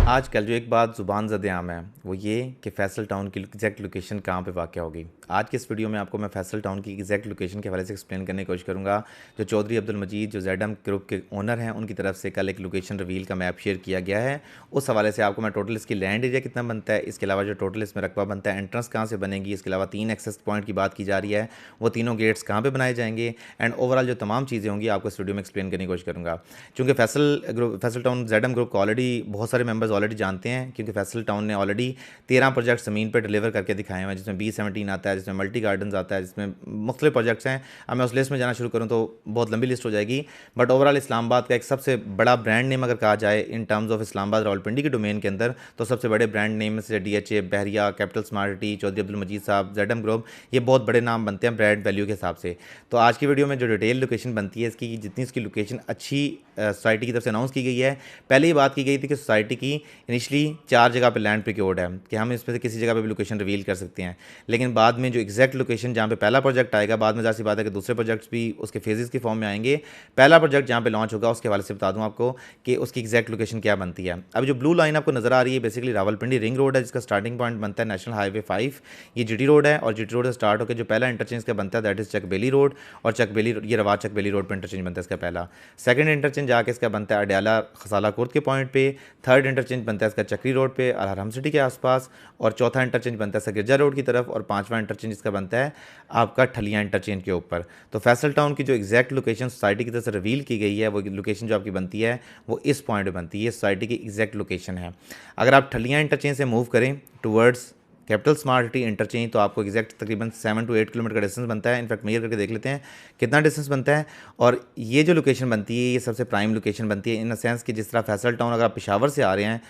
आजकल जो एक बात ज़ुबान ज़द आम है वो ये कि फैसल टाउन की एग्जैक्ट लोकेशन कहाँ पे वाक़ होगी। आज की इस वीडियो में आपको मैं फैसल टाउन की एग्जैक्ट लोकेशन के हवाले से एक्सप्लेन करने की कोशिश करूँगा। जो चौधरी अब्दुल मजीद जो जेडम ग्रुप के ओनर हैं उनकी तरफ से कल एक लोकेशन रिवील का मैप शेयर किया गया है। उस हवाले से आपको मैं टोटल इसकी लैंड एरिया कितना बनता है, इसके अलावा जो टोटल इसमें रकबा बनता है, एंट्रेंस कहाँ से बनेगी, इसके अलावा 3 एक्सेस पॉइंट की बात की जा रही है, वो तीनों गेट्स कहाँ पर बनाए जाएंगे एंड ओवरऑल जो तमाम चीज़ें होंगी आपको इस वीडियो में एक्सप्लेन करने की कोशिश करूँगा। चूँकि फैसल टाउन जेडम ग्रुप को ऑलरेडी बहुत सारे मेंबर्स ऑलरेडी जानते हैं, क्योंकि फैसल टाउन ने ऑलरेडी 13 प्रोजेक्ट ज़मीन पर डिलीवर करके दिखाए हुए हैं, जिसमें B17 आता है, जिसमें मल्टी गार्डन्स आता है, जिसमें मुख्तलिफ प्रोजेक्ट्स हैं। अब मैं उस लिस्ट में जाना शुरू करूँ तो बहुत लंबी लिस्ट हो जाएगी। बट ओवरऑल इस्लामाबाद का एक सबसे बड़ा ब्रांड नेम अगर कहा जाए in terms of Islamabad Rawalpindi के डोमेन के अंदर, तो सबसे बड़े ब्रांड नेम में से DHA, Bahria, capital smart city, Chaudhry Abdul Majid साहब, जेडम ग्रुप, ये बहुत बड़े नाम बनते हैं ब्रांड वैल्यू के हिसाब से। तो आज की वीडियो में जो डिटेल लोकेशन बनती है इसकी, जितनी इसकी लोकेशन अच्छी सोसाइटी की तरफ से अनाउंस की गई है। पहले ही बात की गई थी कि सोसाइटी की इनिशली 4 जगह पे लैंड प्रिक्योर्ड है कि हम इसमें से किसी जगह पे भी लोकेशन रिवील कर सकते हैं, लेकिन बाद में जो एग्जैक्ट लोकेशन जहाँ पे पहला प्रोजेक्ट आएगा, बाद में ज़ाहिर सी बात है कि दूसरे प्रोजेक्ट्स भी उसके फेजेस के फॉर्म में आएंगे। पहला प्रोजेक्ट जहाँ पे लॉन्च होगा उसके हवाले से बता दूँ आपको कि उसकी एग्जैक्ट लोकेशन क्या बनती है। अब जो ब्लू लाइन आपको नजर आ रही है बेसिकली रावलपिंडी रिंग रोड है, जिसका स्टार्टिंग पॉइंट बनता है नेशनल हाईवे 5। ये GT रोड है और GT रोड से स्टार्ट होकर जो पहला इंटरचेंज का बनता है दैट इज़ चकबेली रोड, और चकबेली ये रवाज चकबेली रोड पर इंटरचेंज बनता है इसका पहला। सेकंड इंटरचेंज जाके इसका बनता है अडयाला खसाला कुर्द के पॉइंट पे। थर्ड इंटरचेंज बनता है इसका चक्री रोड पे अलहरम सिटी के आसपास, और चौथा इंटरचेंज बनता है इसका गिरजा रोड की तरफ, और पांचवा इंटरचेंज इसका बनता है आपका ठलिया इंटरचेंज के ऊपर। तो फैसल टाउन की जो एग्जैक्ट लोकेशन सोसाइटी की तरफ से रिवील की गई है वो लोकेशन जो आपकी बनती है वो इस पॉइंट पे बनती है, सोसाइटी की एग्जैक्ट लोकेशन है। अगर आप ठलिया इंटरचेंज से मूव करें towards capital smart city interchange तो आपको एग्जैक्ट तकरीबन 7 to 8 किलोमीटर का डिस्टेंस बनता है। इनफैक्ट मेजर करके देख लेते हैं कितना डिस्टेंस बनता है। और ये जो लोकेशन बनती है ये सबसे प्राइम लोकेशन बनती है इन द सेंस कि जिस तरह फैसल टाउन अगर आप पेशावर से आ रहे हैं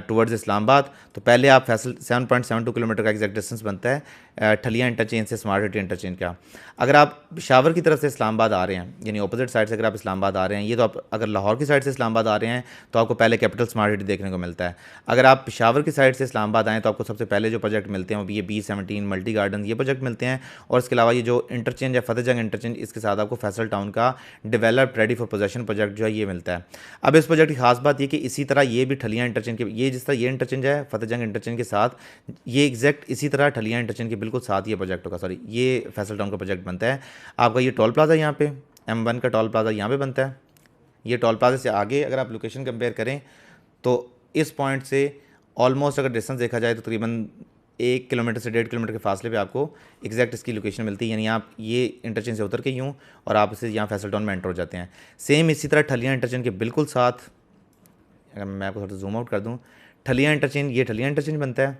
टुवर्ड्स इस्लामाबाद तो पहले आप फैसल 7.72 किलोमीटर का एग्जैक्ट डिस्टेंस बनता है ठलिया इंटरचेंज से स्मार्ट सिटी इंटरचेंज का। अगर आप पेशावर की तरफ से इस्लामाबाद आ रहे हैं, यानी अपोजिट साइड से अगर आप इस्लामाबाद आ रहे हैं, ये तो आप अगर लाहौर की साइड से इस्लामाबाद आ रहे हैं तो आपको पहले कैपिटल स्मार्ट सिटी देखने को मिलता है। अगर आप पेशावर की साइड से इस्लामाबाद आएँ तो आपको सबसे पहले जो प्रोजेक्ट मिलते हैं वो ये B17 मल्टी गार्डन ये प्रोजेक्ट मिलते हैं। और इसके अलावा ये जो इंटरचेंज है फतेह जंग इंटरचेंज, इसके साथ आपको फैसल टाउन का developed ready for possession project जो है ये मिलता है। अब इस प्रोजेक्ट की खास बात ये कि इसी तरह ये भी ठलिया इंटरचेंज के, ये जिस तरह ये इंटरचेंज है फतेह जंग इंटरचेंज के साथ, ये एग्जैक्ट इसी तरह ठलिया इंटरचेंज के बिल्कुल साथ ये प्रोजेक्ट होगा, सॉरी ये फैसल टाउन का प्रोजेक्ट बनता है। आपका ये टोल प्लाजा यहाँ पे M1 का टोल प्लाजा यहाँ पे बनता है। ये टोल प्लाजा से आगे अगर आप लोकेशन कंपेयर करें तो इस पॉइंट से ऑलमोस्ट अगर डिस्टेंस देखा जाए तो तकरीबन 1 किलोमीटर से 1.5 किलोमीटर के फासले पे आपको एग्जैक्ट इसकी लोकेशन मिलती है। यानी आप ये इंटरचेंज से उतर के यूँ और आप इसे यहाँ फैसल टाउन में एंटर हो जाते हैं। सेम इसी तरह ठलिया इंटरचेंज के बिल्कुल साथ, अगर मैं आपको थोड़ा जूम आउट कर दूँ, ठलिया इंटरचेंज ये ठलिया इंटरचेंज बनता है।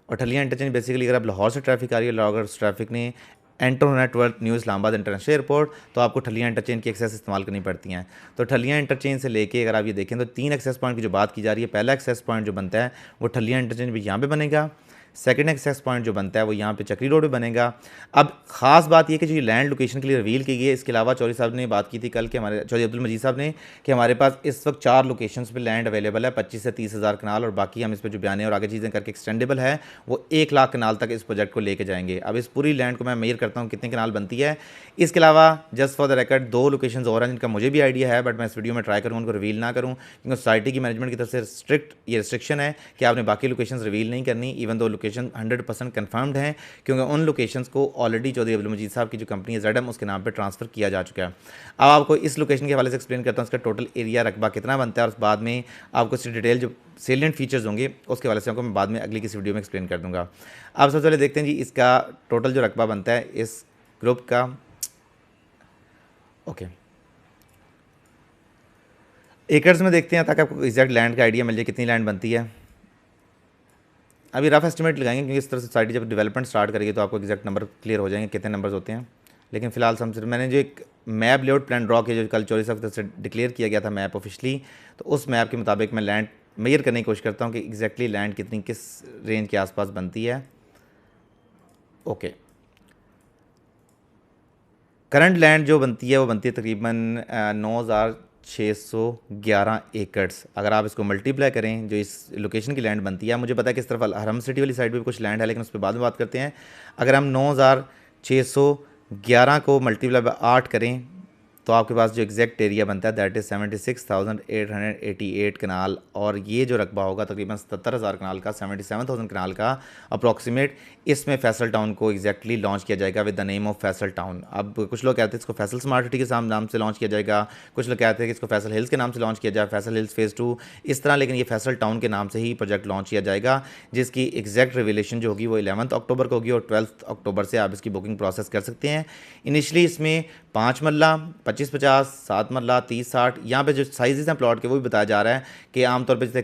और ठलिया इंटरचेंज बेसिकली अगर आप लाहौर से ट्रैफिक आ रही है, लाहौर उस ट्रैफिक ने एंटर होना है toward new Islamabad international airport, तो आपको ठलिया इंटरचेंज की एक्सेस इस्तेमाल करनी पड़ती हैं। तो ठलिया इंटरचेंज से लेके अगर आप ये देखें तो 3 एक्सेस पॉइंट की जो बात की जा रही है, पहला एक्सेस पॉइंट जो बनता है वो ठलिया इंटरचेंज भी यहाँ पे बनेगा। सेकंड एक्सेस पॉइंट जो बनता है वो यहाँ पे चक्री रोड पे बनेगा। अब खास बात ये कि जो ये लैंड लोकेशन के लिए रिवील की गई है, इसके अलावा चौधरी साहब ने बात की थी कल के, हमारे चौधरी अब्दुल मजीद साहब ने, कि हमारे पास इस वक्त 4 लोकेशंस पे लैंड अवेलेबल है, 25 से 30 हज़ार कनाल, और बाकी हम इस पर जो बयान और आगे चीज़ें करके एक्सटेंडेबल है वो 1 लाख कनाल तक इस प्रोजेक्ट को लेके जाएंगे। अब इस पूरी लैंड को मैं मेजर करता हूँ कितनी कनाल बनती है। इसके अलावा just for the record 2 location और हैं जिनका मुझे भी आइडिया है, बट मैं इस वीडियो में ट्राई करूँगा उनको रिवील ना करूँ, क्योंकि सोसाइटी की मैनेजमेंट की तरफ से स्ट्रिक्ट ये रिस्ट्रिक्शन है कि आपने बाकी लोकेशन रिवील नहीं करनी, इवन दो लोकेशन 100% कंफर्म्ड हैं, क्योंकि उन लोकेशंस को ऑलरेडी चौधरी अब्दुल मजीद साहब की जो कंपनी है जेडम उसके नाम पे ट्रांसफ़र किया जा चुका है। अब आपको इस लोकेशन के हवाले से एक्सप्लेन करता हूँ इसका टोटल एरिया रकबा कितना बनता है, और बाद में आपको इसकी डिटेल जो सेलिएंट फीचर्स होंगे उसके हवाले से आपको मैं बाद में अगली किसी वीडियो में एक्सप्लेन कर दूँगा। आप सबसे पहले देखते हैं जी इसका टोटल जो रकबा बनता है इस ग्रुप का। ओके, एकर्स में देखते हैं ताकि आपको एग्जैक्ट लैंड का आइडिया मिल जाए कितनी लैंड बनती है। अभी रफ एस्टिमेट लगाएंगे क्योंकि इस तरह से सोसाइटी जब डेवलपमेंट स्टार्ट करेगी तो आपको एग्जैक्ट नंबर क्लियर हो जाएंगे कितने नंबर्स होते हैं। लेकिन फिलहाल मैंने जो एक मैप लेआउट प्लान ड्रॉ किया जो कल चौधरी साहब से डिक्लेयर किया गया था मैप ऑफिशियली, तो उस मैप के मुताबिक मैं लैंड मेजर करने की कोशिश करता हूँ कि एग्जैक्टली लैंड कितनी किस रेंज के आसपास बनती है। ओके, करंट लैंड जो बनती है वो बनती है तकरीबन 9,611 एकड़्स। अगर आप इसको मल्टीप्लाई करें जो इस लोकेशन की लैंड बनती है, मुझे पता है कि इस तरफ हरम सिटी वाली साइड पे भी कुछ लैंड है लेकिन उस पर बाद में बात करते हैं। अगर हम 9,611 को मल्टीप्लाई बाय 8 करें तो आपके पास जो एग्जैक्ट एरिया बनता है दैट इज़ 76,888 कनाल, और ये जो रकबा होगा तकरीबन 77,000 कनाल का, 77,000 कनाल का अप्रॉक्सीमेट। इसमें फैसल टाउन को एग्जैक्टली लॉन्च किया जाएगा with the name of Faisal town. अब कुछ लोग कहते हैं इसको फैसल स्मार्ट सिटी के नाम से लॉन्च किया जाएगा, कुछ लोग कहते हैं कि इसको फैसल हिल्स के नाम से लॉन्च किया जाए, फैसल हिल्स फेज़ 2 इस तरह, लेकिन ये फैसल टाउन के नाम से ही प्रोजेक्ट लॉन्च किया जाएगा, जिसकी एग्जैक्ट रिवीलेशन जो होगी वो 11 अक्टूबर को होगी, और 12 अक्टूबर से आप इसकी बुकिंग प्रोसेस कर सकते हैं। इनिशियली इसमें 5 मरला, 25-50, 7 मरला, 30-60, यहाँ पे जो साइजेस हैं प्लॉट के वो भी बताया जा रहा है कि आमतौर पर जैसे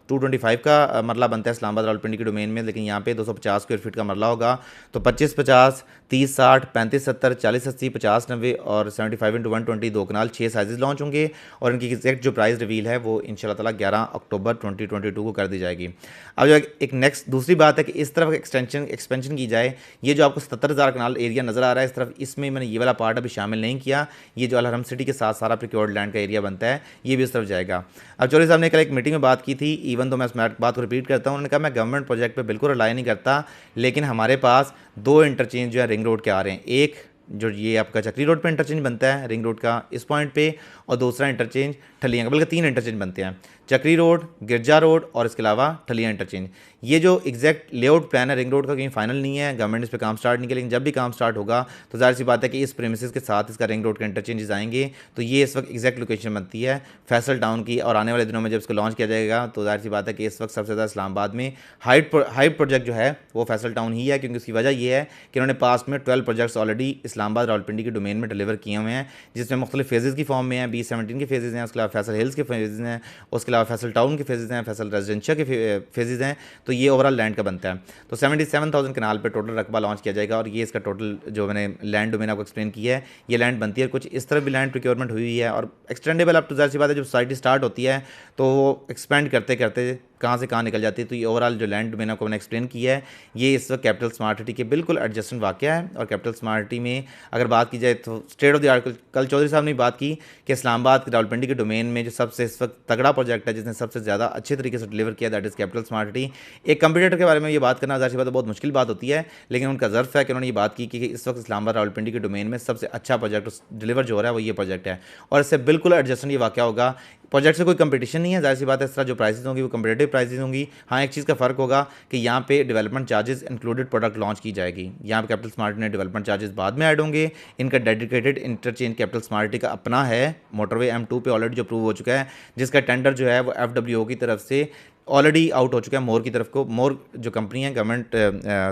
225 का मरला बनता है इस्लामाबाद रावलपिंडी के डोमेन में, लेकिन यहाँ पे 250 स्क्वायर फीट का मरला होगा। तो 25-50, 30-60, 35-70, 40-80, 50-90 और 75x120 2 कनाल 6 साइजेस लॉन्च होंगे, और इनकी एग्जैक्ट जो प्राइस रिवील है वो इंशाल्लाह ताला 11 अक्टूबर 2022 को कर दी जाएगी। अब जो एक नेक्स्ट दूसरी बात है कि इस तरफ एक्सपेंशन की जाए, ये जो आपको 77,000 कनाल एरिया नज़र आ रहा है इस तरफ, इसमें मैंने ये वाला पार्ट अभी शामिल नहीं किया। ये जो अलहरम सिटी के साथ सारा प्रिक्योर्ड लैंड का एरिया बनता है ये भी उस तरफ जाएगा। अब चौधरी साहब ने कल एक मीटिंग में बात की थी, इवन तो मैं उस बात को रिपीट करता हूँ, उन्होंने कहा मैं गवर्नमेंट प्रोजेक्ट पर बिल्कुल रिलाई नहीं करता, लेकिन हमारे पास 2 इंटरचेंज जो है रिंग रोड के आ रहे हैं। एक जो ये आपका चक्री रोड पे इंटरचेंज बनता है रिंग रोड का इस पॉइंट पे, और दूसरा इंटरचेंज ठलियाँ का, बल्कि 3 इंटरचेंज बनते हैं, चक्री रोड, गिरजा रोड और इसके अलावा ठलियाँ इंटरचेंज। ये जो एग्जैक्ट लेआउट प्लान है रिंग रोड का कहीं फाइनल नहीं है, गवर्नमेंट इस पर काम स्टार्ट नहीं किया, लेकिन जब भी काम स्टार्ट होगा तो जाहिर सी बात है कि इस प्रेमिसेस के साथ इसका रिंग रोड के इंटरचेंजेस आएंगे। तो ये इस वक्त एग्जैक्ट लोकेशन बनती है फैसल टाउन की, और आने वाले दिनों में जब इसको लॉन्च किया जाएगा तो जाहिर सी बात है कि इस वक्त सबसे ज़्यादा इस्लामाबाद में हाइट प्रोजेक्ट जो है वो फैसल टाउन ही है, क्योंकि उसकी वजह ये है कि उन्होंने पास में 12 प्रोजेक्ट्स ऑलरेडी इस्लामाबाद रावलपिंडी के डोमेन में डिलीवर किए हुए हैं, जिसमें मुख्तलिफ फेजेज़ की फॉर्म में हैं, B17 के फेजेज़ हैं, उसके अलावा फैसल हिल्स के फेजेज़ हैं, उसके अलावा फैसल टाउन के फेजेज़ हैं, फैसल रेजिडेंशिया के फेजेज़ हैं। तो ये ओवरऑल लैंड का बनता है। तो 77,000 कनाल पे टोटल रकबा लॉन्च किया जाएगा, और ये इसका टोटल जो मैंने लैंड डोमेन आपको एक्सप्लेन किया है ये लैंड बनती है। कुछ इस तरह भी लैंड प्रिक्योरमेंट हुई है और एक्सटेंडेबल। अब तो जाहिर सी बात है जब सोसाइटी स्टार्ट होती है तो वो एक्सपेंड करते करते कहाँ से कहाँ निकल जाती है। तो ये ओवरऑल जो लैंड डोमेन आपको मैंने एक्सप्लेन किया है ये इस वक्त कैपिटल स्मार्ट सिटी के बिल्कुल एडजेसेंट वाक़या है। और कैपिटल स्मार्ट सिटी में अगर बात की जाए तो स्टेट ऑफ द आर्ट, कल चौधरी साहब ने बात की कि इस्लामाबाद रावलपिंडी के डोमेन में जो सबसे इस वक्त तगड़ा प्रोजेक्ट है जिसने सबसे ज़्यादा अच्छे तरीके से डिलीवर किया that is capital smart city. एक कंप्यूटर के बारे में ये बात करना ज़ाहिर सी बात है बहुत मुश्किल बात होती है, लेकिन उनका ज़र्फ है कि उन्होंने ये बात की कि इस वक्त इस्लामाबाद रावलपिंडी के डोमेन में सबसे अच्छा प्रोजेक्ट डिलीवर जो हो रहा है वो ये प्रोजेक्ट है, और इससे बिल्कुल एडजस्टेंट ये वाक़या होगा। प्रोजेक्ट से कोई कंपटीशन नहीं है, जाहिर सी बात है इस तरह जो प्राइसेस होंगी वो कंपेटिटिव प्राइसेस होंगी। हाँ, एक चीज़ का फ़र्क होगा कि यहाँ पे development charges included product launch की जाएगी। यहाँ पे कैपिटल स्मार्ट ने डेवलपमेंट चार्जेस बाद में ऐड होंगे। इनका डेडिकेटेड इंटरचेंज कैपिटल स्मार्ट का अपना है, मोटरवे M2 पे ऑलरेडी जो अप्रूव हो चुका है, जिसका टेंडर जो है वो FWO की तरफ से ऑलरेडी आउट हो चुका है मोर की तरफ को। मोर जो कंपनी है गवर्नमेंट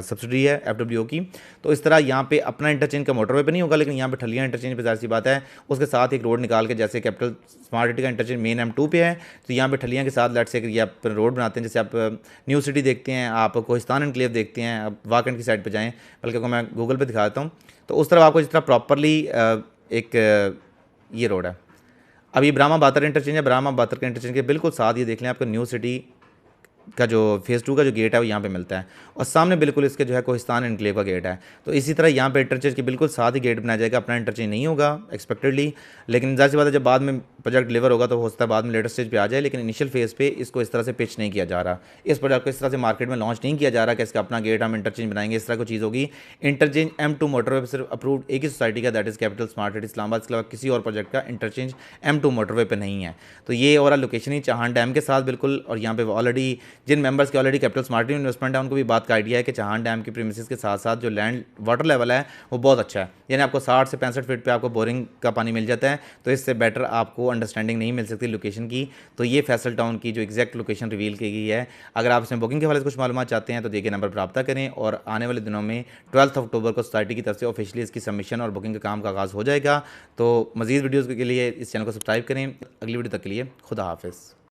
सब्सिडी है FWO की। तो इस तरह यहाँ पे अपना इंटरचेंज का मोटरवे पे नहीं होगा, लेकिन यहाँ पे ठलियाँ इंटरचेंज पे जाहिर सी बात है उसके साथ एक रोड निकाल के, जैसे कैपिटल स्मार्ट सिटी का इंटरचेंज मेन M2 पे है, तो यहाँ पे ठलियाँ के साथ लेट्स से ये आप रोड बनाते हैं, जैसे आप न्यू सिटी देखते हैं, आप कोहिस्तान एनक्लेव देखते हैं, आप वाकंड की साइड पर जाएँ, बल्कि मैं गूगल पर दिखाता हूँ तो उस तरफ आपको जिस तरह प्रॉपरली एक ये रोड है। अब ये ब्राह्मा बातर इंटरचेंज है, ब्राह्मा बातर के इंटरचेंज के बिल्कुल साथ ये देख लें आपको न्यू सिटी का जो फेज़ 2 का जो गेट है वो यहाँ पे मिलता है, और सामने बिल्कुल इसके जो है कोहिस्तान एनक्लेव का गेट है। तो इसी तरह यहाँ पे इंटरचेंज के बिल्कुल साथ ही गेट बनाया जाएगा। अपना इंटरचेंज नहीं होगा एक्सपेक्टेडली, लेकिन जाहिर सी बात है जब बाद में प्रोजेक्ट डिलीवर होगा तो हो सकता है बाद में लेटर स्टेज पे आ जाए, लेकिन इनिशियल फेज़ पे इसको इस तरह से पिच नहीं किया जा रहा, इस प्रोजेक्ट को इस तरह से मार्केट में लॉन्च नहीं किया जा रहा कि इसका अपना गेट हम इंटरचेंज बनाएंगे, इस तरह की चीज़ होगी। इंटरचेंज M2 मोटरवे पर सिर्फ अप्रूव्ड एक ही सोसाइटी का that is capital smart city Islamabad, इसके अलावा किसी और प्रोजेक्ट का इंटरचेंज M2 मोटरवे पर नहीं है। तो ये ओवरऑल लोकेशन ही चाहान डैम के साथ बिल्कुल, और यहाँ पे ऑलरेडी जिन मेंबर्स के ऑलरेडी कैपिटल स्मार्ट इन्वेस्टमेंट है उनको भी बात का आइडिया है कि चाहान डैम की प्रीमिसेस के साथ साथ जो लैंड वाटर लेवल है वो बहुत अच्छा है, यानी आपको 60 से 65 फीट पे आपको बोरिंग का पानी मिल जाता है। तो इससे बेटर आपको अंडरस्टैंडिंग नहीं मिल सकती लोकेशन की। तो ये फैसल टाउन की जो एग्जैक्ट लोकेशन रिवील की गई है, अगर आप इसमें बुकिंग के हवाले से कुछ मालूमात चाहते हैं तो देखिए नंबर पर रब्ता करें, और आने वाले दिनों में 12 अक्टूबर को सोसाइटी की तरफ से ऑफिशियली इसकी सबमिशन और बुकिंग का काम का आगाज़ हो जाएगा। तो मज़ीद वीडियोज़ के लिए इस चैनल को सब्सक्राइब करें। अगली वीडियो तक के लिए खुदा हाफिज़।